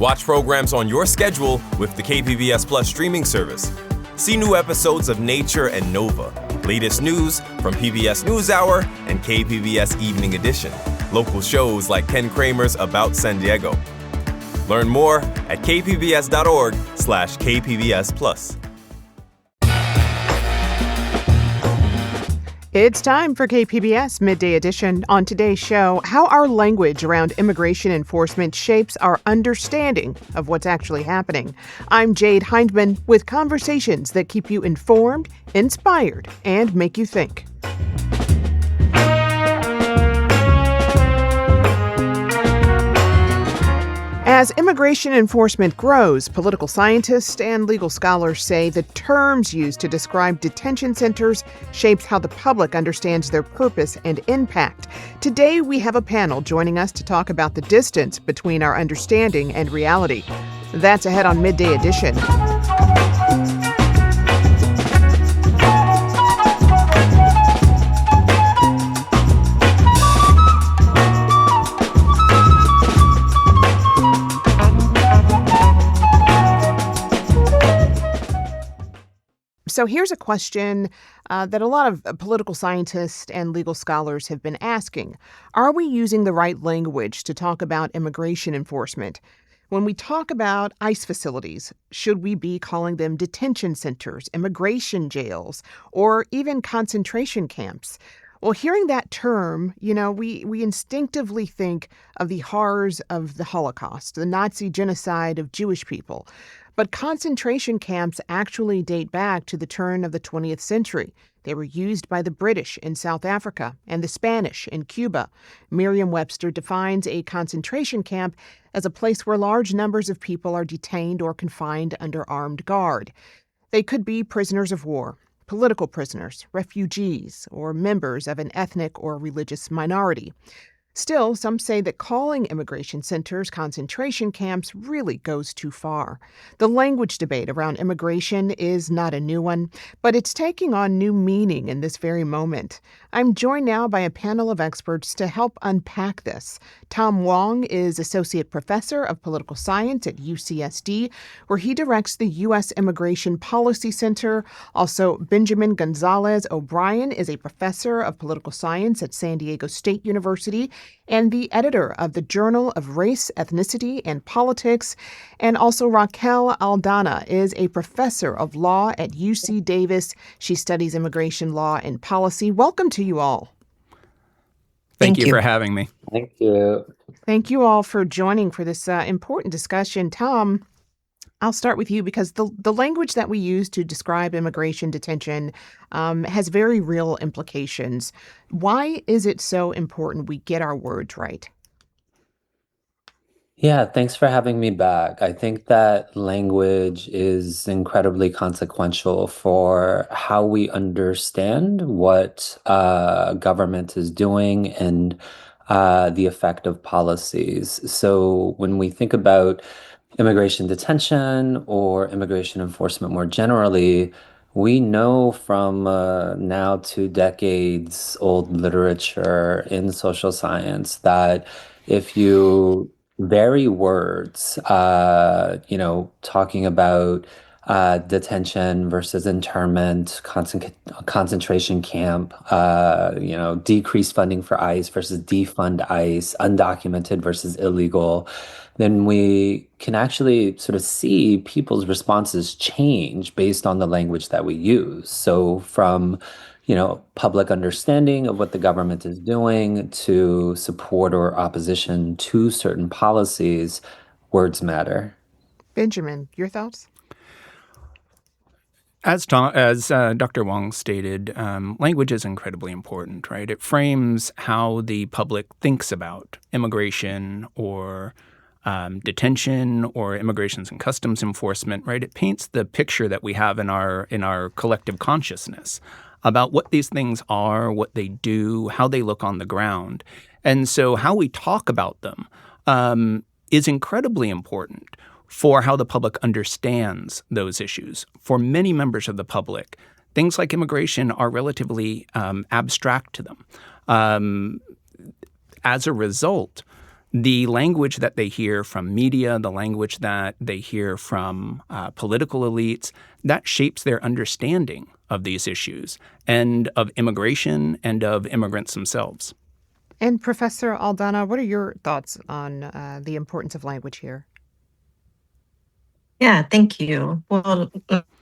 Watch programs on your schedule with the KPBS Plus streaming service. See new episodes of Nature and Nova, latest news from PBS NewsHour and KPBS Evening Edition, local shows like Ken Kramer's About San Diego. Learn more at kpbs.org/KPBS Plus. It's time for KPBS Midday Edition. On today's show, how our language around immigration enforcement shapes our understanding of what's actually happening. I'm Jade Hindman with conversations that keep you informed, inspired, and make you think. As immigration enforcement grows, political scientists and legal scholars say the terms used to describe detention centers shapes how the public understands their purpose and impact. Today, we have a panel joining us to talk about the distance between our understanding and reality. That's ahead on Midday Edition. So here's a question that a lot of political scientists and legal scholars have been asking. Are we using the right language to talk about immigration enforcement? When we talk about ICE facilities, should we be calling them detention centers, immigration jails, or even concentration camps? Well, hearing that term, we instinctively think of the horrors of the Holocaust, the Nazi genocide of Jewish people. But concentration camps actually date back to the turn of the 20th century. They were used by the British in South Africa and the Spanish in Cuba. Merriam-Webster defines a concentration camp as a place where large numbers of people are detained or confined under armed guard. They could be prisoners of war, political prisoners, refugees, or members of an ethnic or religious minority. Still, some say that calling immigration centers concentration camps really goes too far. The language debate around immigration is not a new one, but it's taking on new meaning in this very moment. I'm joined now by a panel of experts to help unpack this. Tom Wong is Associate Professor of Political Science at UCSD, where he directs the U.S. Immigration Policy Center. Also, Benjamin Gonzalez O'Brien is a Professor of Political Science at San Diego State University and the editor of the Journal of Race, Ethnicity, and Politics. And also Raquel Aldana is a professor of law at UC Davis. She studies immigration law and policy. Welcome to you all. Thank you for having me. Thank you. Thank you all for joining for this important discussion. Tom, I'll start with you because the language that we use to describe immigration detention has very real implications. Why is it so important we get our words right? Yeah, thanks for having me back. I think that language is incredibly consequential for how we understand what government is doing and the effect of policies. So when we think about immigration detention or immigration enforcement more generally, we know from now 2 decades old literature in social science that if you vary words, talking about detention versus internment, concentration camp, decreased funding for ICE versus defund ICE, undocumented versus illegal, then we can actually sort of see people's responses change based on the language that we use. So from, public understanding of what the government is doing to support or opposition to certain policies, words matter. Benjamin, your thoughts? As Dr. Wong stated, language is incredibly important, right? It frames how the public thinks about immigration or detention or immigrations and customs enforcement, right? It paints the picture that we have in our collective consciousness about what these things are, what they do, how they look on the ground. And so how we talk about them is incredibly important for how the public understands those issues. For many members of the public, things like immigration are relatively abstract to them. As a result, the language that they hear from media, the language that they hear from political elites, that shapes their understanding of these issues and of immigration and of immigrants themselves. And Professor Aldana, what are your thoughts on the importance of language here? Yeah, thank you. Well,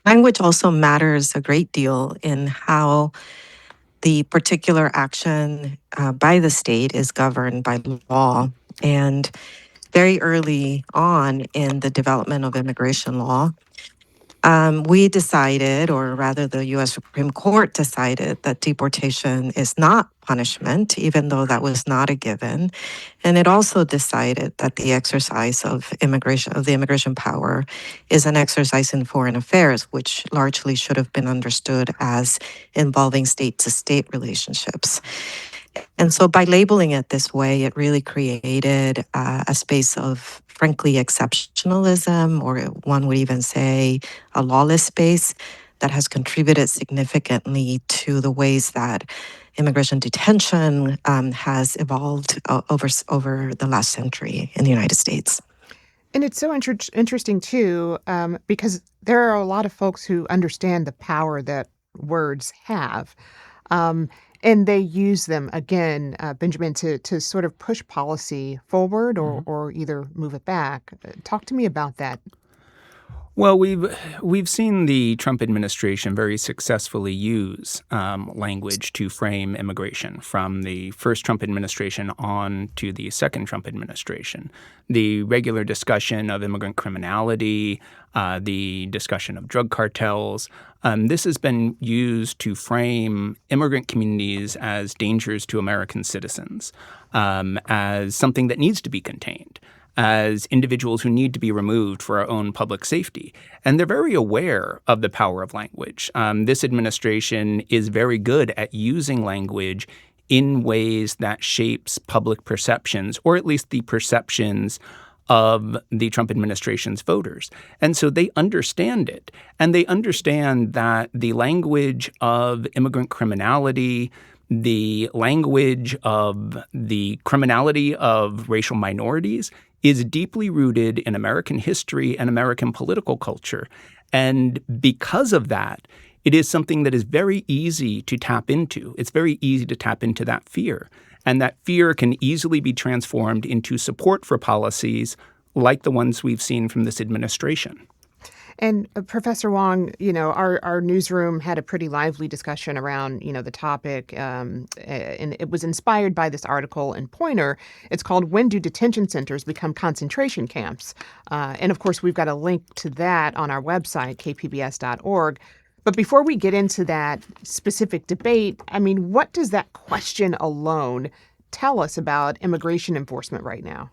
language also matters a great deal in how the particular action by the state is governed by law. And very early on in the development of immigration law, we decided, or rather the U.S. Supreme Court decided, that deportation is not punishment, even though that was not a given. And it also decided that the exercise of the immigration power is an exercise in foreign affairs, which largely should have been understood as involving state-to-state relationships. And so by labeling it this way, it really created a space of, frankly, exceptionalism, or one would even say a lawless space that has contributed significantly to the ways that immigration detention has evolved over the last century in the United States. And it's so interesting, too, because there are a lot of folks who understand the power that words have. And they use them, again, Benjamin, to sort of push policy forward or either move it back. Talk to me about that. Well, we've seen the Trump administration very successfully use language to frame immigration from the first Trump administration on to the second Trump administration. The regular discussion of immigrant criminality, the discussion of drug cartels, this has been used to frame immigrant communities as dangers to American citizens, as something that needs to be contained, as individuals who need to be removed for our own public safety. And they're very aware of the power of language. This administration is very good at using language in ways that shapes public perceptions, or at least the perceptions of the Trump administration's voters. And so they understand it. And they understand that the language of immigrant criminality, the language of the criminality of racial minorities is deeply rooted in American history and American political culture. And because of that, it is something that is very easy to tap into. It's very easy to tap into that fear. And that fear can easily be transformed into support for policies like the ones we've seen from this administration. And Professor Wong, our newsroom had a pretty lively discussion around, the topic, and it was inspired by this article in Pointer. It's called "When Do Detention Centers Become Concentration Camps?" And of course, we've got a link to that on our website, kpbs.org. But before we get into that specific debate, what does that question alone tell us about immigration enforcement right now?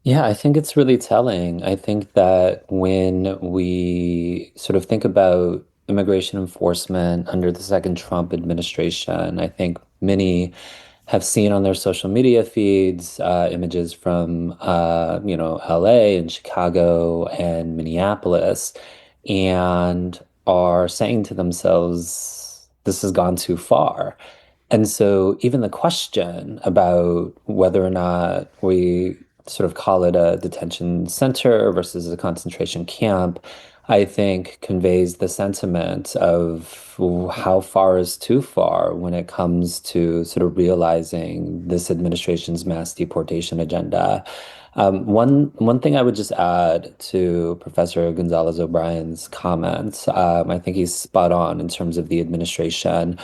Yeah, I think it's really telling. I think that when we sort of think about immigration enforcement under the second Trump administration, I think many have seen on their social media feeds images from, LA and Chicago and Minneapolis, and are saying to themselves, this has gone too far. And so even the question about whether or not we sort of call it a detention center versus a concentration camp, I think conveys the sentiment of how far is too far when it comes to sort of realizing this administration's mass deportation agenda. One thing I would just add to Professor Gonzalez O'Brien's comments, I think he's spot on in terms of the administration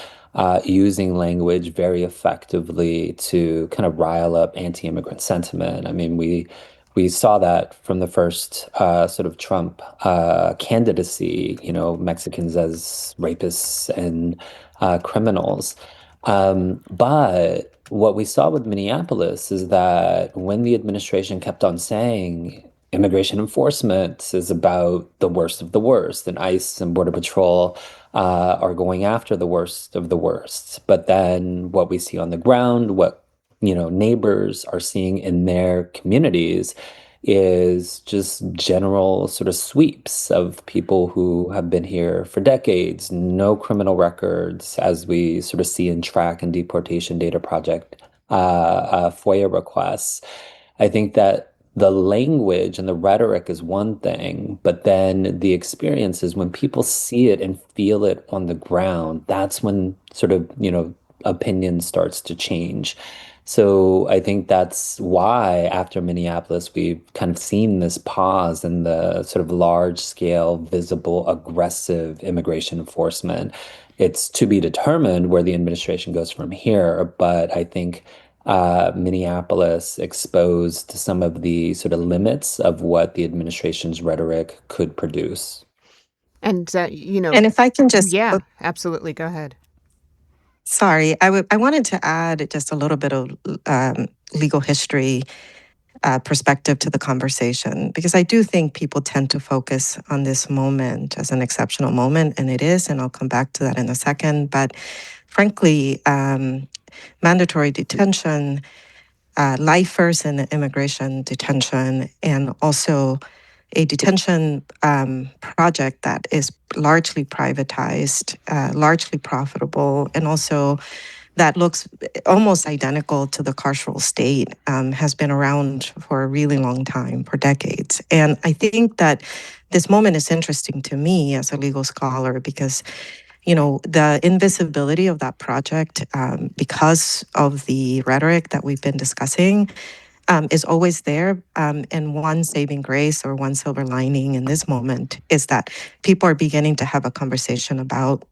using language very effectively to kind of rile up anti-immigrant sentiment. I mean, we saw that from the first sort of Trump candidacy, Mexicans as rapists and criminals. But what we saw with Minneapolis is that when the administration kept on saying immigration enforcement is about the worst of the worst, and ICE and Border Patrol are going after the worst of the worst. But then what we see on the ground, what neighbors are seeing in their communities is just general sort of sweeps of people who have been here for decades, no criminal records, as we sort of see in Track and Deportation Data Project FOIA requests. I think that the language and the rhetoric is one thing, but then the experience is when people see it and feel it on the ground, that's when sort of, opinion starts to change. So I think that's why after Minneapolis, we've kind of seen this pause in the sort of large scale, visible, aggressive immigration enforcement. It's to be determined where the administration goes from here, but I think Minneapolis exposed some of the sort of limits of what the administration's rhetoric could produce. And, And if I can just, yeah, absolutely. Go ahead. sorry, I wanted to add just a little bit of legal history perspective to the conversation, because I do think people tend to focus on this moment as an exceptional moment, and it is, and I'll come back to that in a second. But frankly, mandatory detention, lifers in immigration detention, and also a detention project that is largely privatized, largely profitable, and also that looks almost identical to the carceral state, has been around for a really long time, for decades. And I think that this moment is interesting to me as a legal scholar because, the invisibility of that project, because of the rhetoric that we've been discussing, is always there. And one saving grace or one silver lining in this moment is that people are beginning to have a conversation about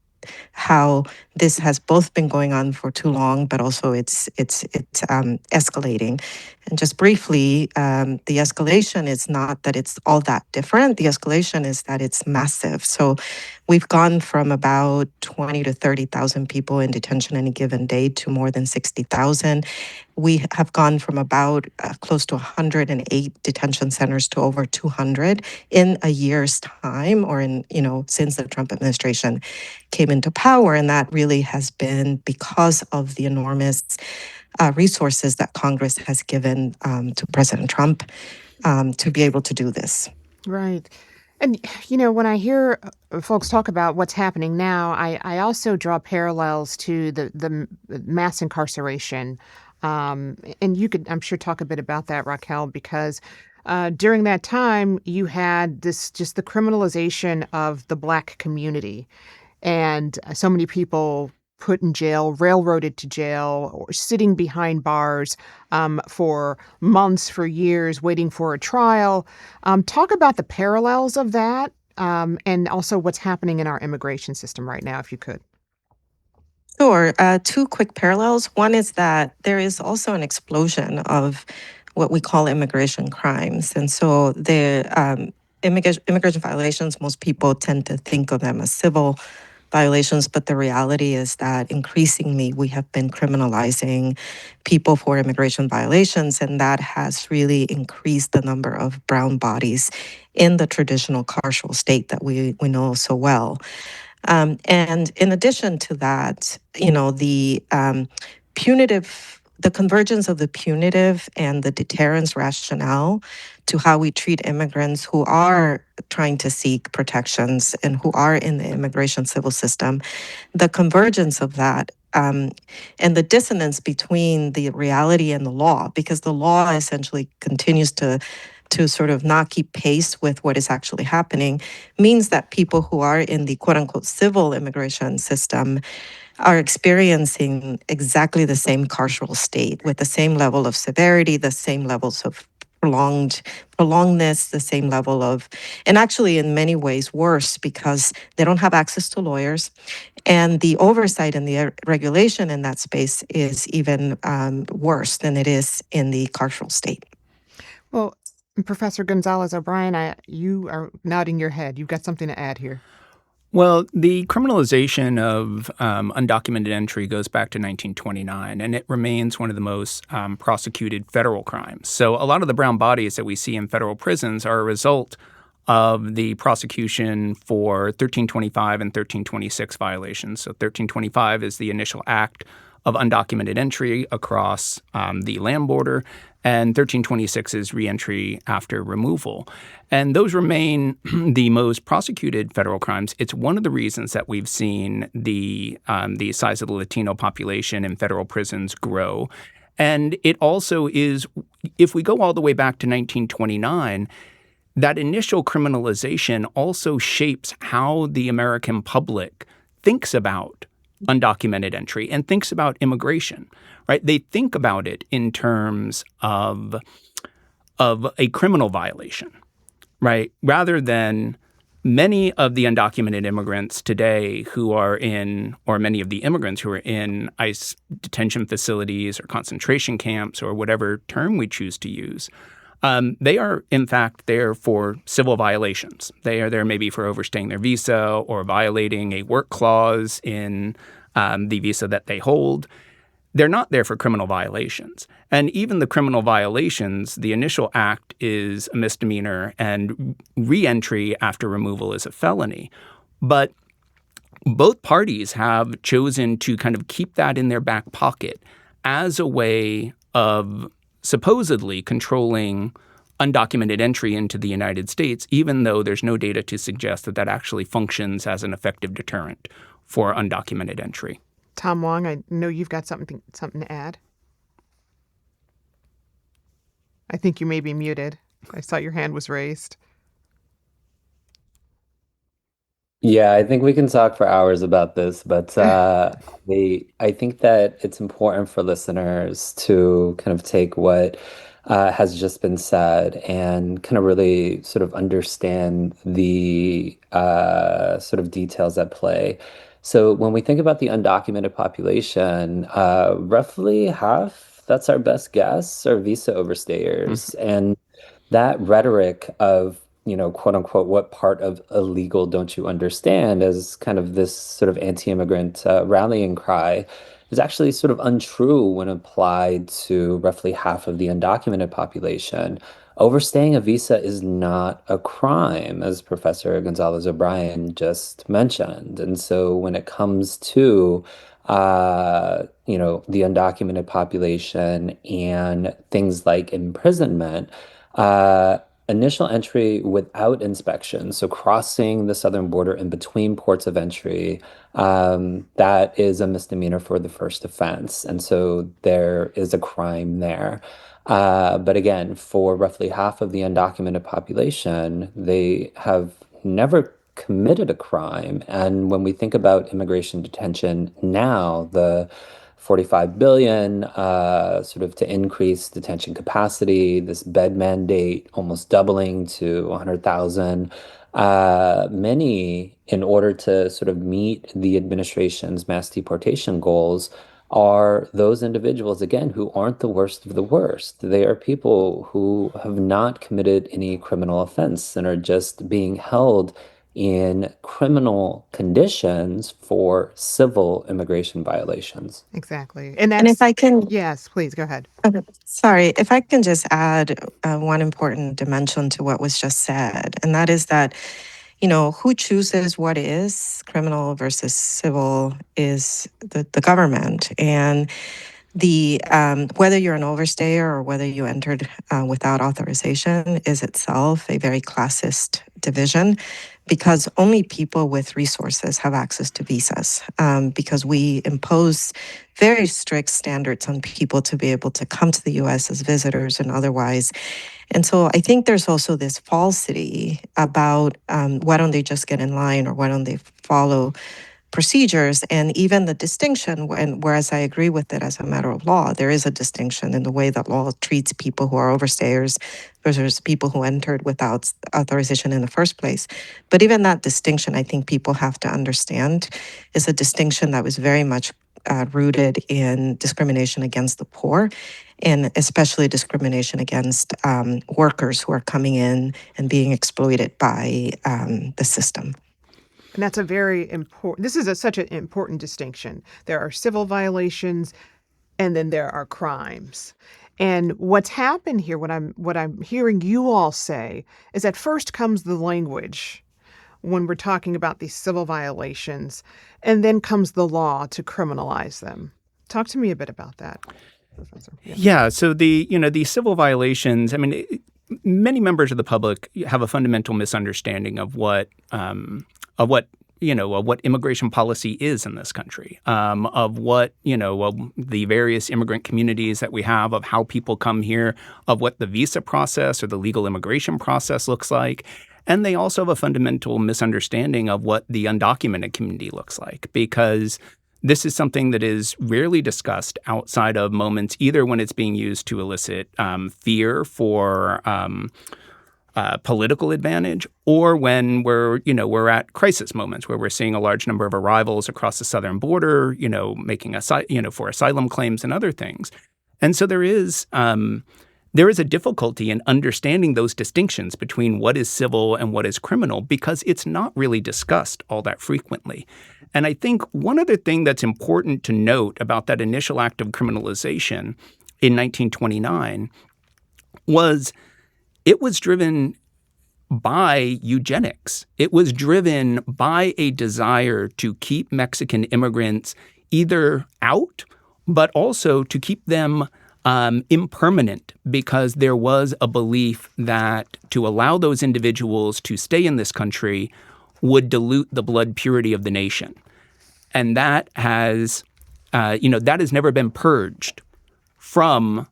how this has both been going on for too long, but also it's escalating. And just briefly, the escalation is not that it's all that different. The escalation is that it's massive. So we've gone from about 20 to 30,000 people in detention any given day to more than 60,000. We have gone from about close to 108 detention centers to over 200 in a year's time, or since the Trump administration came into power. And that really has been because of the enormous resources that Congress has given to President Trump to be able to do this. Right. And, when I hear folks talk about what's happening now, I also draw parallels to the mass incarceration. And you could, I'm sure, talk a bit about that, Raquel, because during that time, you had just the criminalization of the Black community. And so many people put in jail, railroaded to jail, or sitting behind bars for months, for years, waiting for a trial. Talk about the parallels of that, and also what's happening in our immigration system right now, if you could. Sure. Two quick parallels. One is that there is also an explosion of what we call immigration crimes. And so the immigration violations, most people tend to think of them as civil violations, but the reality is that increasingly we have been criminalizing people for immigration violations, and that has really increased the number of brown bodies in the traditional carceral state that we know so well. And in addition to that, the convergence of the punitive and the deterrence rationale to how we treat immigrants who are trying to seek protections and who are in the immigration civil system, the convergence of that, and the dissonance between the reality and the law, because the law essentially continues to sort of not keep pace with what is actually happening, means that people who are in the quote unquote civil immigration system are experiencing exactly the same carceral state with the same level of severity, the same levels of prolongedness, the same level of, and actually in many ways worse because they don't have access to lawyers. And the oversight and the regulation in that space is even worse than it is in the carceral state. Well, Professor Gonzalez O'Brien, you are nodding your head. You've got something to add here. Well, the criminalization of undocumented entry goes back to 1929, and it remains one of the most prosecuted federal crimes. So a lot of the brown bodies that we see in federal prisons are a result of the prosecution for 1325 and 1326 violations. So 1325 is the initial act of undocumented entry across the land border, and 1326 is reentry after removal. And those remain the most prosecuted federal crimes. It's one of the reasons that we've seen the size of the Latino population in federal prisons grow. And it also is, if we go all the way back to 1929, that initial criminalization also shapes how the American public thinks about undocumented entry and thinks about immigration, right? They think about it in terms of a criminal violation, right? Rather than many of the undocumented immigrants today who are in, or many of the immigrants who are in ICE detention facilities or concentration camps or whatever term we choose to use, they are, in fact, there for civil violations. They are there maybe for overstaying their visa or violating a work clause in the visa that they hold. They're not there for criminal violations. And even the criminal violations, the initial act is a misdemeanor and reentry after removal is a felony. But both parties have chosen to kind of keep that in their back pocket as a way of supposedly controlling undocumented entry into the United States, even though there's no data to suggest that that actually functions as an effective deterrent for undocumented entry. Tom Wong, I know you've got something to add. I think you may be muted. I saw your hand was raised. Yeah, I think we can talk for hours about this, but I think that it's important for listeners to kind of take what has just been said and kind of really sort of understand the sort of details at play. So when we think about the undocumented population, roughly half, that's our best guess, are visa overstayers. And that rhetoric of, quote unquote, what part of illegal don't you understand, as kind of this sort of anti-immigrant rallying cry, is actually sort of untrue when applied to roughly half of the undocumented population. Overstaying a visa is not a crime, as Professor Gonzalez O'Brien just mentioned. And so when it comes to the undocumented population and things like imprisonment, initial entry without inspection, so crossing the southern border in between ports of entry, that is a misdemeanor for the first offense. And so there is a crime there. But again, for roughly half of the undocumented population, they have never committed a crime. And when we think about immigration detention now, the 45 billion sort of to increase detention capacity, this bed mandate almost doubling to 100,000. Many, in order to sort of meet the administration's mass deportation goals, are those individuals, again, who aren't the worst of the worst. They are people who have not committed any criminal offense and are just being held in criminal conditions for civil immigration violations. Exactly. And if I can, yes, please go ahead. Sorry, if I can just add one important dimension to what was just said, and that is that, who chooses what is criminal versus civil is the government. And the whether you're an overstayer or whether you entered without authorization is itself a very classist division, because only people with resources have access to visas, because we impose very strict standards on people to be able to come to the U.S. as visitors and otherwise. And so I think there's also this falsity about why don't they just get in line, or why don't they follow procedures, and even the distinction, whereas I agree with it as a matter of law, there is a distinction in the way that law treats people who are overstayers versus people who entered without authorization in the first place. But even that distinction, I think people have to understand, is a distinction that was very much rooted in discrimination against the poor, and especially discrimination against workers who are coming in and being exploited by the system. And that's a very important, this is such an important distinction. There are civil violations, and then there are crimes. And what's happened here, what I'm hearing you all say, is that first comes the language when we're talking about these civil violations, and then comes the law to criminalize them. Talk to me a bit about that, Professor. Yeah, so the civil violations, I mean, many members of the public have a fundamental misunderstanding of what of what immigration policy is in this country, of what, of the various immigrant communities that we have, of how people come here, of what the visa process or the legal immigration process looks like. And they also have a fundamental misunderstanding of what the undocumented community looks like, because this is something that is rarely discussed outside of moments either when it's being used to elicit fear for political advantage, or when we're at crisis moments where we're seeing a large number of arrivals across the southern border, making for asylum claims and other things. And so there is a difficulty in understanding those distinctions between what is civil and what is criminal, because it's not really discussed all that frequently. And I think one other thing that's important to note about that initial act of criminalization in 1929 was it was driven by eugenics. It was driven by a desire to keep Mexican immigrants either out, but also to keep them impermanent, because there was a belief that to allow those individuals to stay in this country would dilute the blood purity of the nation. And that has never been purged from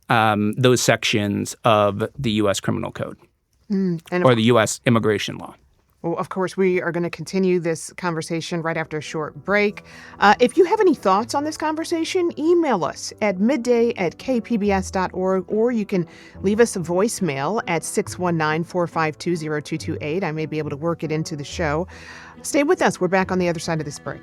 those sections of the U.S. Criminal Code or the U.S. immigration law. Well, of course, we are going to continue this conversation right after a short break. If you have any thoughts on this conversation, email us at midday@kpbs.org, or you can leave us a voicemail at 619-452-0228. I may be able to work it into the show. Stay with us. We're back on the other side of this break.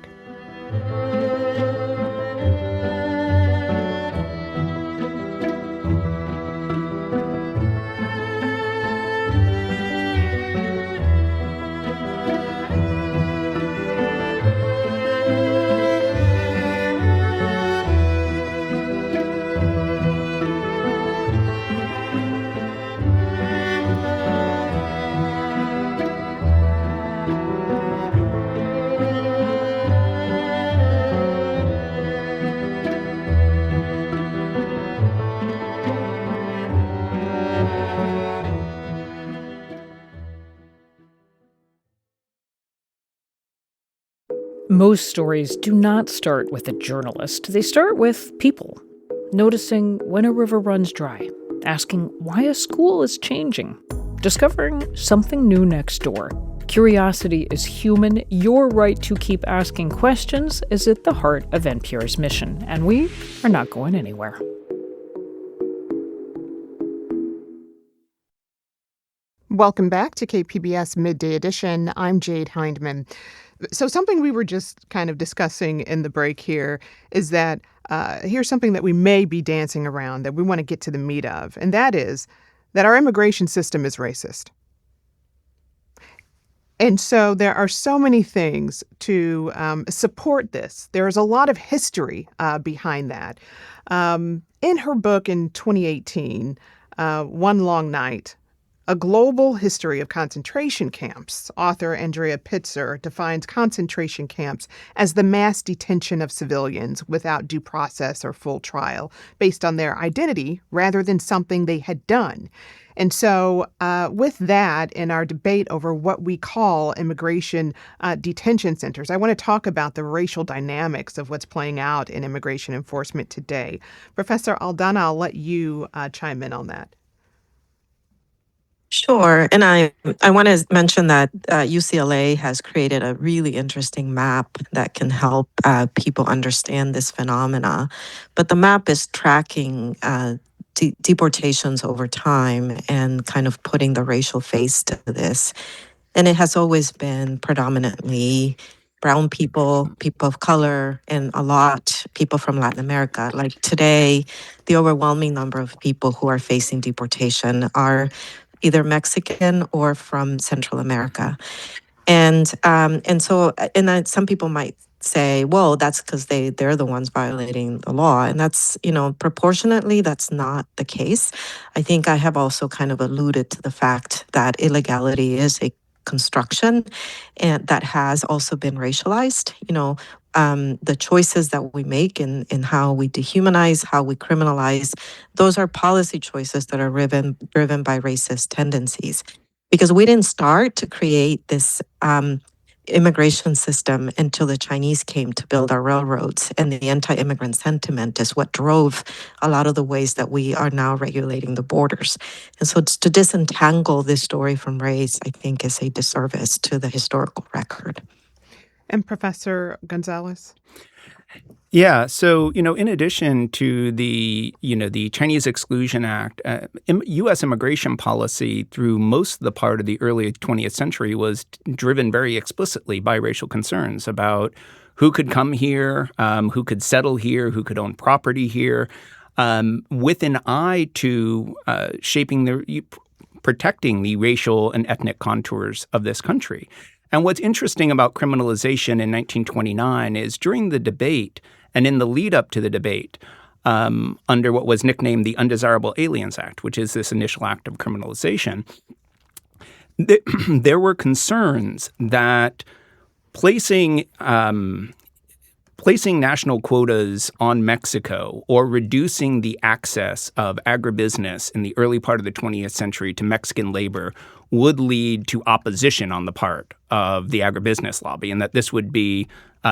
Most stories do not start with a journalist. They start with people, noticing when a river runs dry, asking why a school is changing, discovering something new next door. Curiosity is human. Your right to keep asking questions is at the heart of NPR's mission, and we are not going anywhere. Welcome back to KPBS Midday Edition. I'm Jade Hindman. So something we were just kind of discussing in the break here is that here's something that we may be dancing around that we want to get to the meat of, and that is that our immigration system is racist. And so there are so many things to support this. There is a lot of history behind that. In her book in 2018, One Long Night, A Global History of Concentration Camps, author Andrea Pitzer defines concentration camps as the mass detention of civilians without due process or full trial based on their identity rather than something they had done. And so with that, in our debate over what we call immigration detention centers, I want to talk about the racial dynamics of what's playing out in immigration enforcement today. Professor Aldana, I'll let you chime in on that. Sure. And I want to mention that UCLA has created a really interesting map that can help people understand this phenomena. But the map is tracking deportations over time and kind of putting the racial face to this. And it has always been predominantly brown people, people of color, and a lot people from Latin America. Like today, the overwhelming number of people who are facing deportation are either Mexican or from Central America. And some people might say, well, that's because they're the ones violating the law. And that's, proportionately, that's not the case. I think I have also kind of alluded to the fact that illegality is a construction and that has also been racialized. The choices that we make in how we dehumanize, how we criminalize, those are policy choices that are driven by racist tendencies. Because we didn't start to create this immigration system until the Chinese came to build our railroads. And the anti-immigrant sentiment is what drove a lot of the ways that we are now regulating the borders. And so to disentangle this story from race, I think, is a disservice to the historical record. And Professor Gonzalez? Yeah. So, in addition to the Chinese Exclusion Act, U.S. immigration policy through most of the part of the early 20th century was driven very explicitly by racial concerns about who could come here, who could settle here, who could own property here, with an eye to protecting the racial and ethnic contours of this country. And what's interesting about criminalization in 1929 is during the debate and in the lead up to the debate, under what was nicknamed the Undesirable Aliens Act, which is this initial act of criminalization, there were concerns that placing national quotas on Mexico or reducing the access of agribusiness in the early part of the 20th century to Mexican labor would lead to opposition on the part of the agribusiness lobby, and that this would be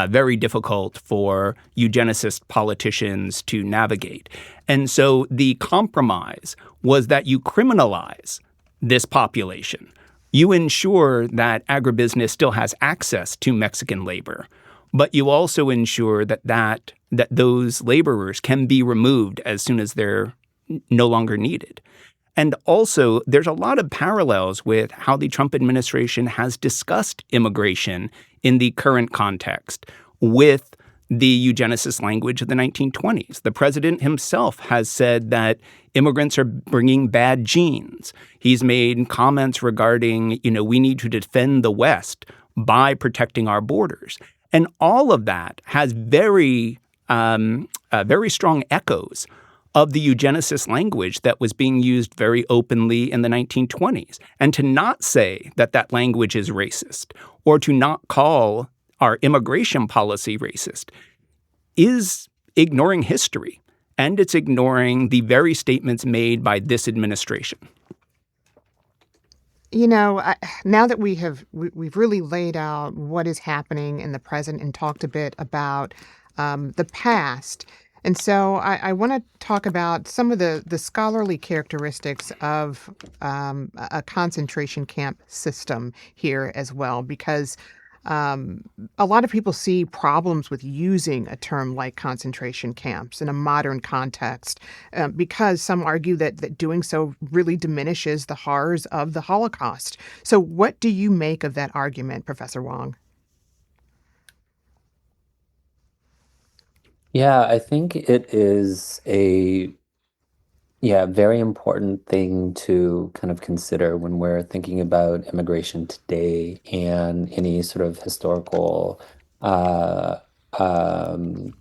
very difficult for eugenicist politicians to navigate. And so the compromise was that you criminalize this population. You ensure that agribusiness still has access to Mexican labor, but you also ensure that those laborers can be removed as soon as they're no longer needed. And also, there's a lot of parallels with how the Trump administration has discussed immigration in the current context with the eugenicist language of the 1920s. The president himself has said that immigrants are bringing bad genes. He's made comments regarding, we need to defend the West by protecting our borders. And all of that has very strong echoes of the eugenicist language that was being used very openly in the 1920s. And to not say that language is racist or to not call our immigration policy racist is ignoring history, and it's ignoring the very statements made by this administration. Now that we've really laid out what is happening in the present and talked a bit about the past, and so I want to talk about some of the scholarly characteristics of a concentration camp system here as well, because a lot of people see problems with using a term like concentration camps in a modern context because some argue that doing so really diminishes the horrors of the Holocaust. So what do you make of that argument, Professor Wong? Yeah, I think it is a very important thing to kind of consider when we're thinking about immigration today and any sort of historical uh, um,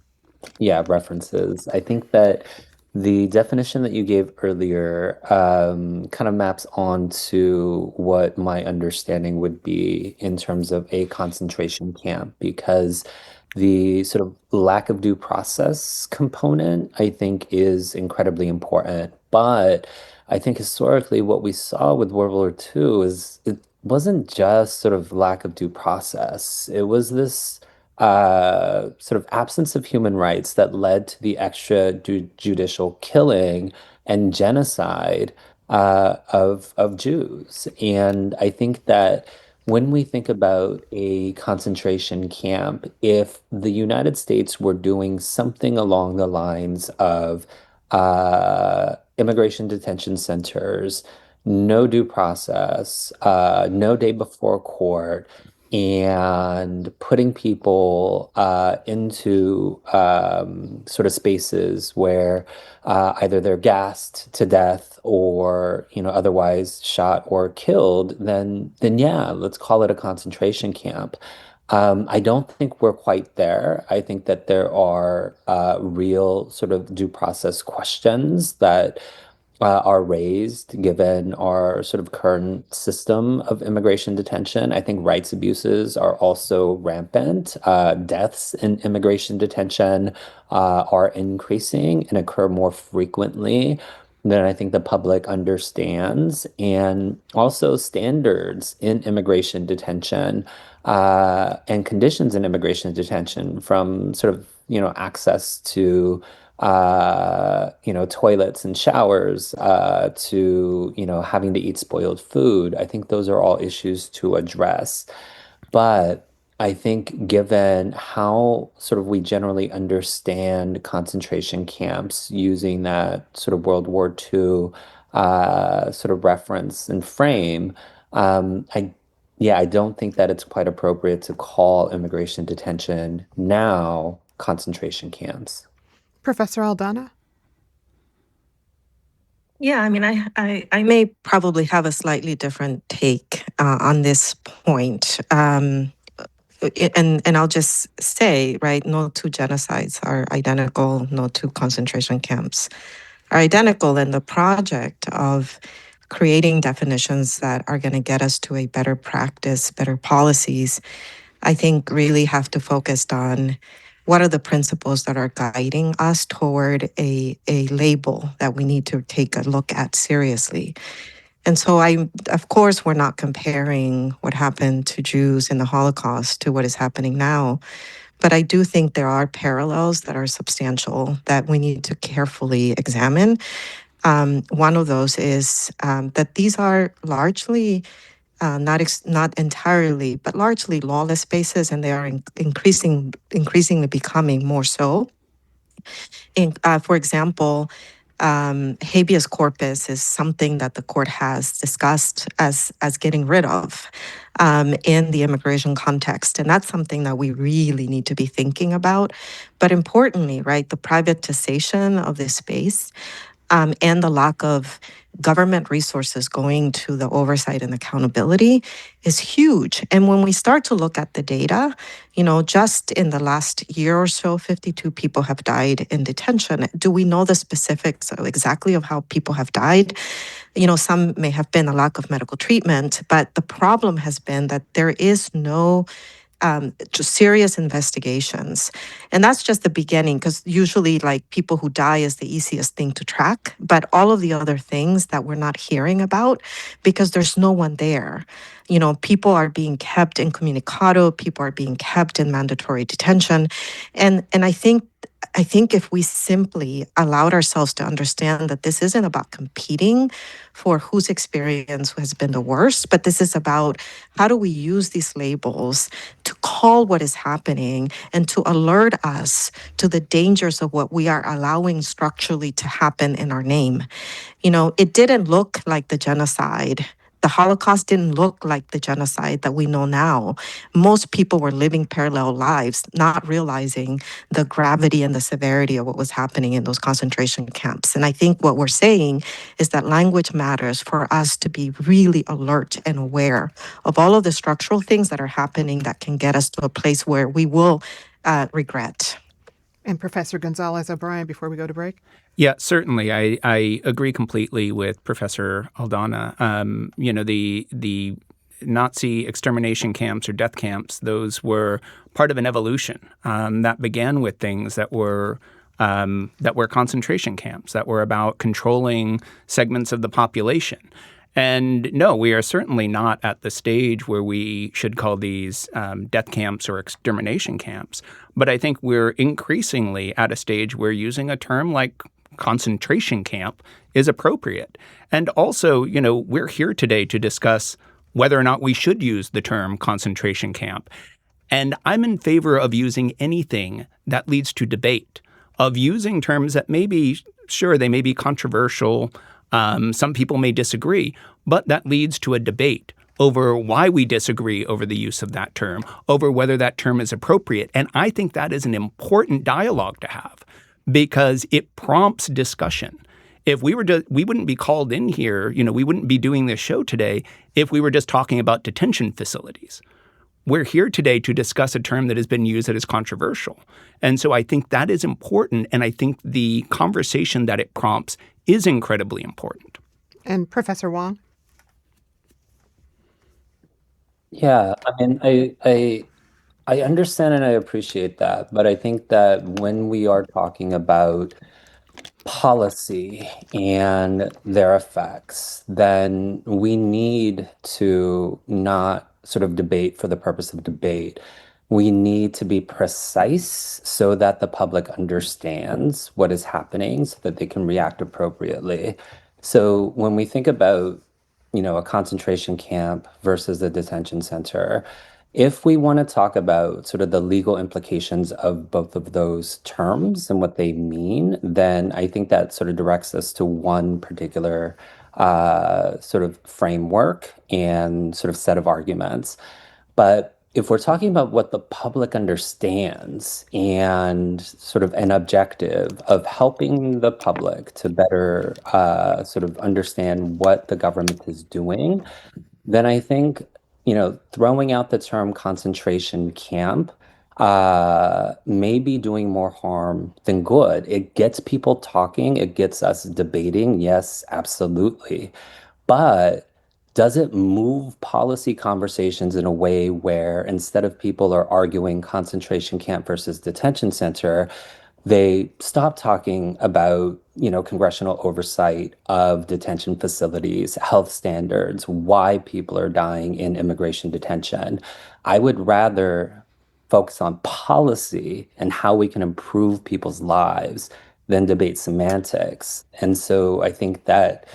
references. I think that the definition that you gave earlier kind of maps onto what my understanding would be in terms of a concentration camp, because the sort of lack of due process component, I think, is incredibly important. But I think historically, what we saw with World War II is it wasn't just sort of lack of due process. It was this sort of absence of human rights that led to the extrajudicial killing and genocide of Jews. And I think that when we think about a concentration camp, if the United States were doing something along the lines of immigration detention centers, no due process, no day before court, and putting people into sort of spaces where either they're gassed to death or otherwise shot or killed, then yeah, let's call it a concentration camp. I don't think we're quite there. I think that there are real sort of due process questions that are raised given our sort of current system of immigration detention. I think rights abuses are also rampant. Deaths in immigration detention are increasing and occur more frequently than I think the public understands. And also standards in immigration detention and conditions in immigration detention, from sort of, access to, toilets and showers, to, having to eat spoiled food. I think those are all issues to address. But I think given how sort of we generally understand concentration camps using that sort of World War II sort of reference and frame, I don't think that it's quite appropriate to call immigration detention now concentration camps. Professor Aldana? Yeah, I mean, I may probably have a slightly different take on this point. And I'll just say, right, no two genocides are identical, no two concentration camps are identical. And the project of creating definitions that are going to get us to a better practice, better policies, I think really have to focus on what are the principles that are guiding us toward a label that we need to take a look at seriously. And so of course, we're not comparing what happened to Jews in the Holocaust to what is happening now. But I do think there are parallels that are substantial that we need to carefully examine. One of those is that these are largely, not entirely, but largely lawless spaces, and they are increasingly becoming more so. For example, habeas corpus is something that the court has discussed as getting rid of in the immigration context, and that's something that we really need to be thinking about. But importantly, right, the privatization of this space and the lack of government resources going to the oversight and accountability is huge. And when we start to look at the data, just in the last year or so, 52 people have died in detention. Do we know the specifics exactly of how people have died? Some may have been a lack of medical treatment, but the problem has been that there is no just serious investigations. And that's just the beginning, because usually like people who die is the easiest thing to track, but all of the other things that we're not hearing about because there's no one there. People are being kept incommunicado, people are being kept in mandatory detention. And I think if we simply allowed ourselves to understand that this isn't about competing for whose experience has been the worst, but this is about how do we use these labels to call what is happening and to alert us to the dangers of what we are allowing structurally to happen in our name. It didn't look like the genocide. The Holocaust didn't look like the genocide that we know now. Most people were living parallel lives, not realizing the gravity and the severity of what was happening in those concentration camps. And I think what we're saying is that language matters for us to be really alert and aware of all of the structural things that are happening that can get us to a place where we will regret. And Professor Gonzalez O'Brien, before we go to break? Yeah, certainly. I agree completely with Professor Aldana. The Nazi extermination camps or death camps, those were part of an evolution that began with things that were concentration camps, that were about controlling segments of the population. And no, we are certainly not at the stage where we should call these death camps or extermination camps. But I think we're increasingly at a stage where using a term like concentration camp is appropriate. And also, we're here today to discuss whether or not we should use the term concentration camp. And I'm in favor of using anything that leads to debate, of using terms that may be, sure, they may be controversial. Some people may disagree, but that leads to a debate over why we disagree over the use of that term, over whether that term is appropriate. And I think that is an important dialogue to have because it prompts discussion. If we wouldn't be called in here, we wouldn't be doing this show today if we were just talking about detention facilities. We're here today to discuss a term that has been used that is controversial. And so I think that is important. And I think the conversation that it prompts is incredibly important. And Professor Wong? Yeah, I mean, I understand and I appreciate that, but I think that when we are talking about policy and their effects, then we need to not sort of debate for the purpose of debate. We need to be precise so that the public understands what is happening so that they can react appropriately. So when we think about, a concentration camp versus a detention center, if we want to talk about sort of the legal implications of both of those terms and what they mean, then I think that sort of directs us to one particular sort of framework and sort of set of arguments. But if we're talking about what the public understands and sort of an objective of helping the public to better sort of understand what the government is doing, then I think, throwing out the term concentration camp may be doing more harm than good. It gets people talking, it gets us debating. Yes, absolutely. But does it move policy conversations in a way where instead of people are arguing concentration camp versus detention center, they stop talking about, congressional oversight of detention facilities, health standards, why people are dying in immigration detention? I would rather focus on policy and how we can improve people's lives than debate semantics. And so I think that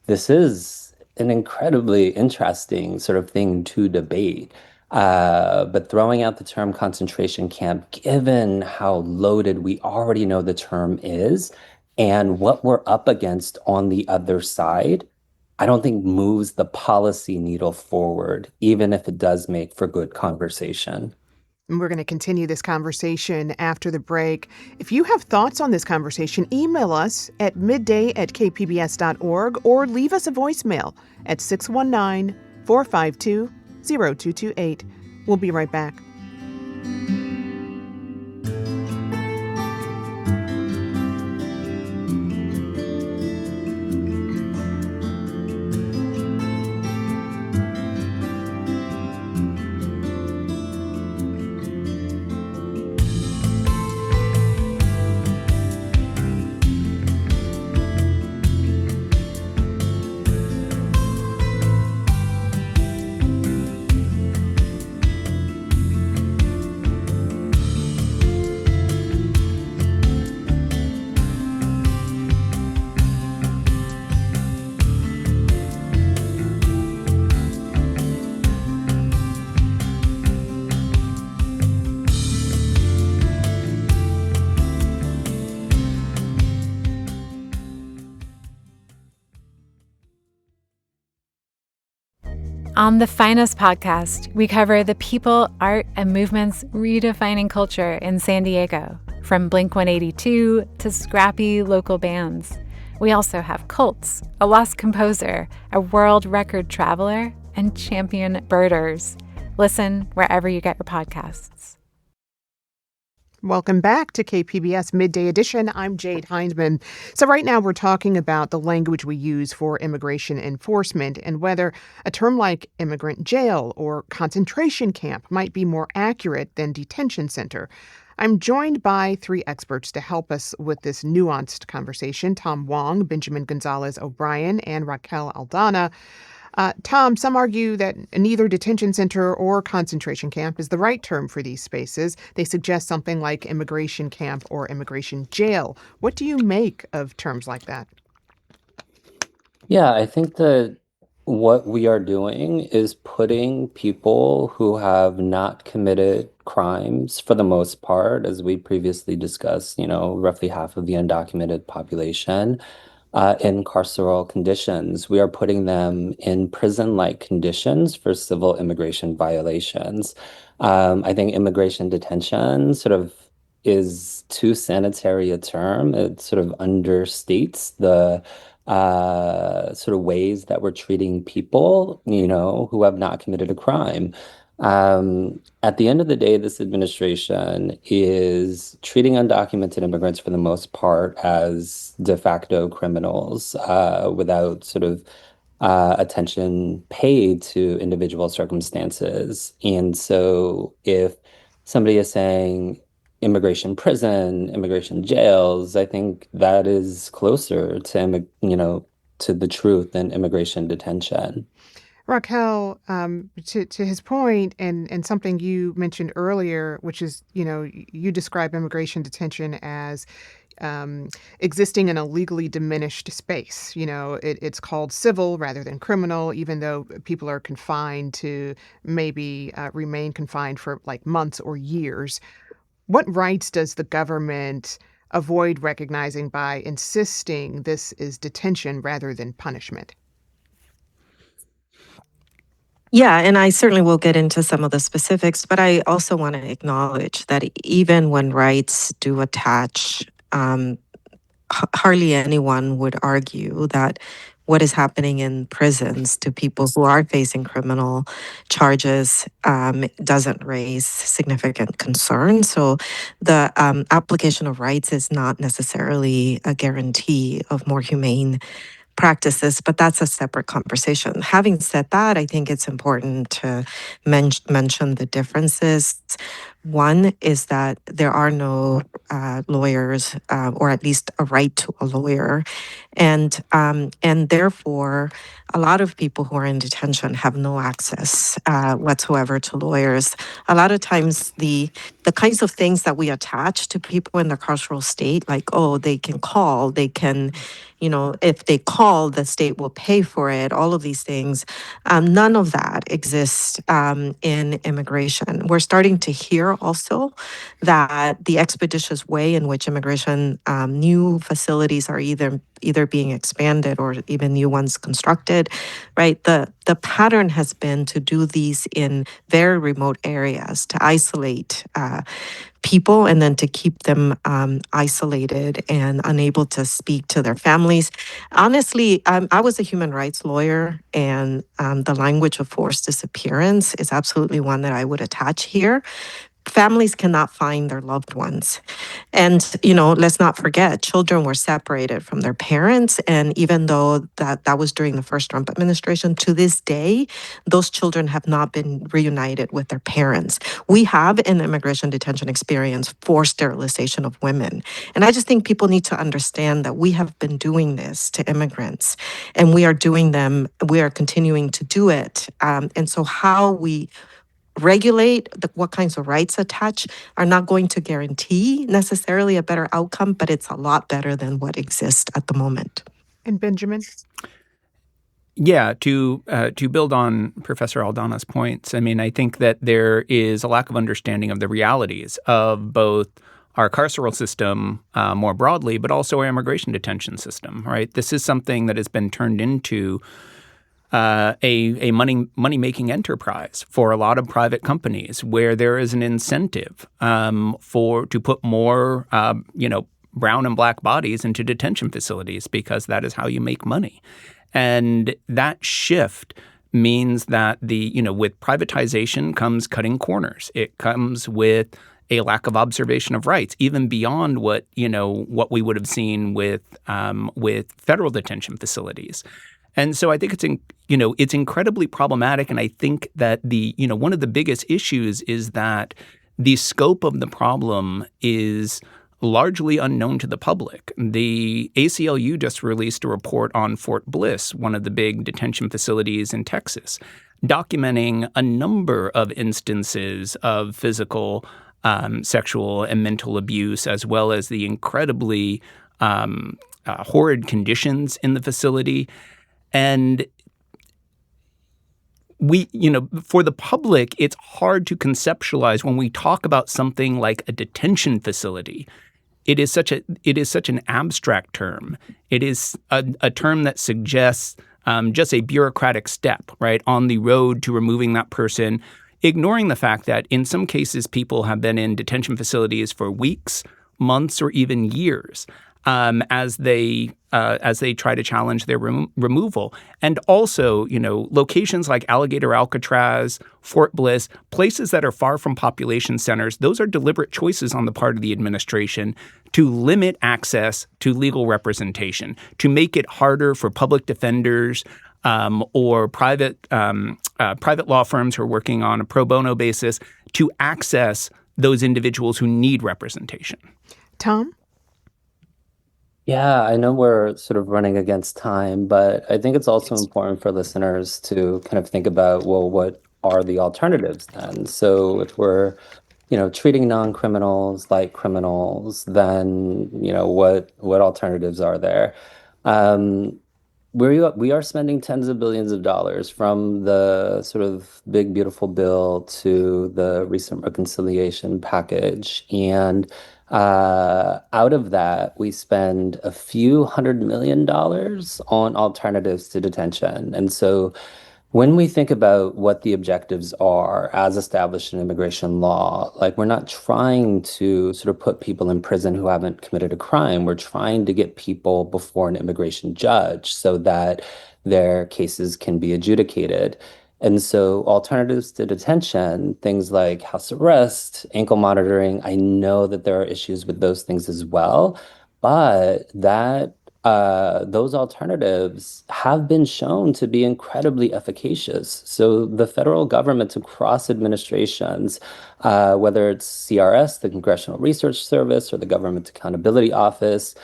this is an incredibly interesting sort of thing to debate. But throwing out the term concentration camp, given how loaded we already know the term is and what we're up against on the other side, I don't think moves the policy needle forward, even if it does make for good conversation. And we're going to continue this conversation after the break. If you have thoughts on this conversation, email us at midday@kpbs.org or leave us a voicemail at 619-452-0228. We'll be right back. On the Finest podcast, we cover the people, art, and movements redefining culture in San Diego, from Blink-182 to scrappy local bands. We also have cults, a lost composer, a world record traveler, and champion birders. Listen wherever you get your podcasts. Welcome back to KPBS Midday Edition. I'm Jade Hindman. So right now we're talking about the language we use for immigration enforcement and whether a term like immigrant jail or concentration camp might be more accurate than detention center. I'm joined by three experts to help us with this nuanced conversation: Tom Wong, Benjamin Gonzalez O'Brien, and Raquel Aldana. Tom, some argue that neither detention center or concentration camp is the right term for these spaces. They suggest something like immigration camp or immigration jail. What do you make of terms like that? Yeah, I think that what we are doing is putting people who have not committed crimes, for the most part, as we previously discussed, roughly half of the undocumented population, in carceral conditions. We are putting them in prison-like conditions for civil immigration violations. I think immigration detention sort of is too sanitary a term. It sort of understates the sort of ways that we're treating people, who have not committed a crime. At the end of the day, this administration is treating undocumented immigrants for the most part as de facto criminals, without sort of attention paid to individual circumstances. And so if somebody is saying immigration prison, immigration jails, I think that is closer to, to the truth than immigration detention. Raquel, to his point, and something you mentioned earlier, which is, you describe immigration detention as existing in a legally diminished space. It's called civil rather than criminal, even though people are confined to maybe remain confined for like months or years. What rights does the government avoid recognizing by insisting this is detention rather than punishment? Yeah, and I certainly will get into some of the specifics, but I also want to acknowledge that even when rights do attach, hardly anyone would argue that what is happening in prisons to people who are facing criminal charges doesn't raise significant concern. So the application of rights is not necessarily a guarantee of more humane practices, but that's a separate conversation. Having said that, I think it's important to mention the differences. One is that there are no lawyers, or at least a right to a lawyer, and therefore, a lot of people who are in detention have no access whatsoever to lawyers. A lot of times, the kinds of things that we attach to people in the carceral state, like they can call, they can, if they call, the state will pay for it. All of these things, none of that exists in immigration. We're starting to hear also that the expeditious way in which immigration new facilities are either being expanded or even new ones constructed, right? The pattern has been to do these in very remote areas, to isolate people and then to keep them isolated and unable to speak to their families. Honestly, I was a human rights lawyer, and the language of forced disappearance is absolutely one that I would attach here. Families cannot find their loved ones. And, let's not forget, children were separated from their parents. And even though that was during the first Trump administration, to this day, those children have not been reunited with their parents. We have in immigration detention experience forced sterilization of women. And I just think people need to understand that we have been doing this to immigrants, and we are continuing to do it. And so how we regulate what kinds of rights attach are not going to guarantee necessarily a better outcome, but it's a lot better than what exists at the moment. And Benjamin? Yeah, to build on Professor Aldana's points, I think that there is a lack of understanding of the realities of both our carceral system more broadly, but also our immigration detention system, right? This is something that has been turned into a money-making enterprise for a lot of private companies, where there is an incentive to put more brown and black bodies into detention facilities, because that is how you make money. And that shift means that with privatization comes cutting corners. It comes with a lack of observation of rights, even beyond what we would have seen with federal detention facilities. And so I think it's incredibly problematic, and I think that one of the biggest issues is that the scope of the problem is largely unknown to the public. The ACLU just released a report on Fort Bliss, one of the big detention facilities in Texas, documenting a number of instances of physical, sexual, and mental abuse, as well as the incredibly horrid conditions in the facility. And for the public, it's hard to conceptualize when we talk about something like a detention facility. It is such an abstract term. It is a term that suggests just a bureaucratic step, right, on the road to removing that person, ignoring the fact that in some cases people have been in detention facilities for weeks, months, or even years. As they try to challenge their removal. And also, locations like Alligator Alcatraz, Fort Bliss, places that are far from population centers, those are deliberate choices on the part of the administration to limit access to legal representation, to make it harder for public defenders or private law firms who are working on a pro bono basis to access those individuals who need representation. Tom? Yeah, I know we're sort of running against time, but I think it's also important for listeners to kind of think about, well, what are the alternatives then? So if we're, treating non-criminals like criminals, then, what alternatives are there? Um, we are spending tens of billions of dollars from the sort of big, beautiful bill to the recent reconciliation package. And out of that, we spend a few $100 million on alternatives to detention. And so when we think about what the objectives are as established in immigration law, like we're not trying to sort of put people in prison who haven't committed a crime. We're trying to get people before an immigration judge so that their cases can be adjudicated. And so alternatives to detention, things like house arrest, ankle monitoring, I know that there are issues with those things as well, but those alternatives have been shown to be incredibly efficacious. So the federal government across administrations, whether it's CRS, the Congressional Research Service, or the Government Accountability Office,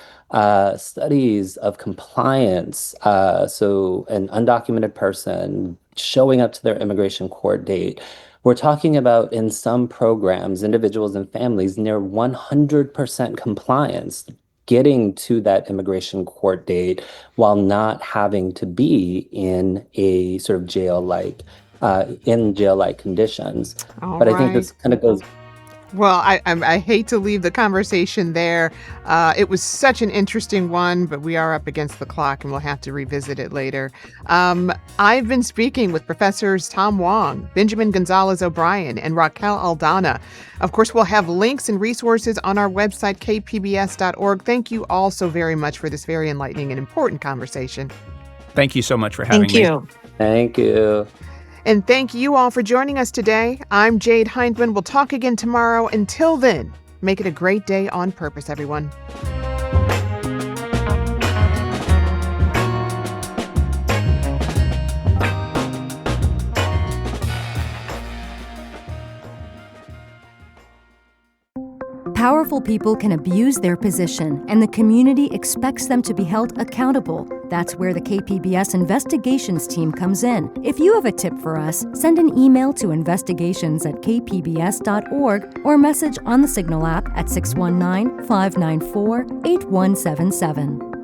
studies of compliance, so an undocumented person showing up to their immigration court date. We're talking about in some programs, individuals and families near 100% compliance getting to that immigration court date while not having to be in a sort of in jail-like conditions. All But I think right. this kind of goes. Well, I hate to leave the conversation there. It was such an interesting one, but we are up against the clock and we'll have to revisit it later. I've been speaking with Professors Tom Wong, Benjamin Gonzalez O'Brien, and Raquel Aldana. Of course, we'll have links and resources on our website, kpbs.org. Thank you all so very much for this very enlightening and important conversation. Thank you so much for having me. Thank you. Thank you. And thank you all for joining us today. I'm Jade Hindman. We'll talk again tomorrow. Until then, make it a great day on purpose, everyone. Powerful people can abuse their position, and the community expects them to be held accountable. That's where the KPBS investigations team comes in. If you have a tip for us, send an email to investigations@kpbs.org or message on the Signal app at 619-594-8177.